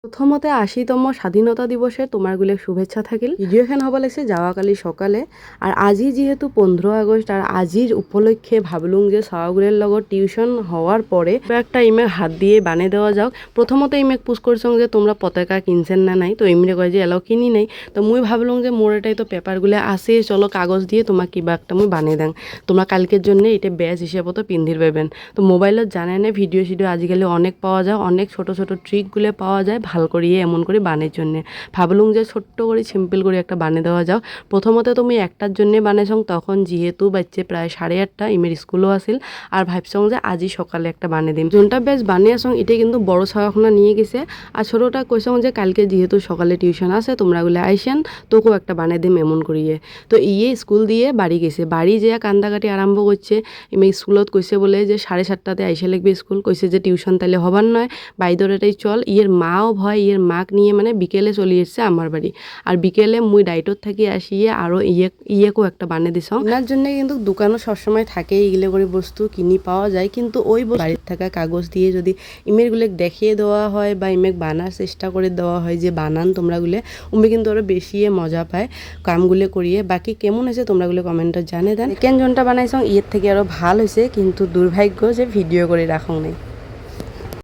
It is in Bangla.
প্রথমতে ৮০তম স্বাধীনতা দিবসে তোমারগুলো শুভেচ্ছা থাকিল। ভিডিওখান হব লাগছে যাওয়াকালি সকালে। আর আজি যেহেতু 15 আগস্ট আর আজির উপলক্ষে ভাবলুম যে সবাগুলোর লগত টিউশন হওয়ার পরে একটা ইমেক হাত দিয়ে বানিয়ে দেওয়া যাও। প্রথমতে ইমেক পুষ করছং যে তোমরা পতাকা কিনছেন না নাই, তো এমনি কয় যে এলাও কিনি নাই। তো মুই ভাবলুম যে মোর এটাই তো পেপারগুলো আছে, চলো কাগজ দিয়ে তোমার কিবা একটা মুই বানিয়ে দেন, তোমরা কালকের জন্য এটা ব্যাচ হিসেবে তো পিন্ধির পাবেন। তো মোবাইলত জানে না ভিডিও আজিকালি অনেক পাওয়া যায়, অনেক ছোট ছোট ট্রিকগুলো পাওয়া যায় ভাল করিয়ে এমন করে বানের জন্যে। ভাবলুম যে ছোট্ট করে সিম্পল করে একটা বানিয়ে দেওয়া যাও। প্রথমতে তুমি একটার জন্যে বানাইছং, তখন যেহেতু বাচ্চে প্রায় 8:30 ইমের স্কুলও আসিল। আর ভাবছং যে আজি সকালে একটা বানিয়ে দিম। যোনটা বেশ বানিয়েছং এটা কিন্তু বড় ছাওয়াখনা নিয়ে গেছে। আর ছোটোটা কইছং যে কালকে যেহেতু সকালে টিউশন আছে তোমরা গুলো আইসেন, তোকেও একটা বানিয়ে দিম এমন করিয়ে। তো ইয়ে স্কুল দিয়ে বাড়ি গেছে, বাড়ি যেয়া কান্দাকাটি আরম্ভ করছে। ইমে স্কুলত কইছে বলে যে 7:30টাতে আইসা লাগবে স্কুল, কইছে যে টিউশন তাইলে হবার নয়, বাইদরেটাই চল। ইয়ের মাও ভয়, ইয়ের মাক নিয়ে মানে বিকেলে চলে এসছে আমার বাড়ি। আর বিকেলে মুই ডাইটত থাকি আসিয়ে আরও ইয়েকেও একটা বানিয়ে দিছ। এনার জন্য কিন্তু দোকানও সবসময় থাকে, এইগুলো করে বস্তু কিনি পাওয়া যায়। কিন্তু ওই বাড়ির থাকা কাগজ দিয়ে যদি ইমেরগুলো দেখিয়ে দেওয়া হয় বা ইমেক বানার চেষ্টা করে দেওয়া হয় যে বানান তোমরাগুলো, উমে কিন্তু আরও বেশি মজা পায় কামগুলো করিয়ে। বাকি কেমন হয়েছে তোমরাগুলো কমেন্টত জানে দেন। কেন জনটা বানাইছ ইয়ের থেকে আরও ভাল হয়েছে, কিন্তু দুর্ভাগ্য যে ভিডিও করে রাখং নাই।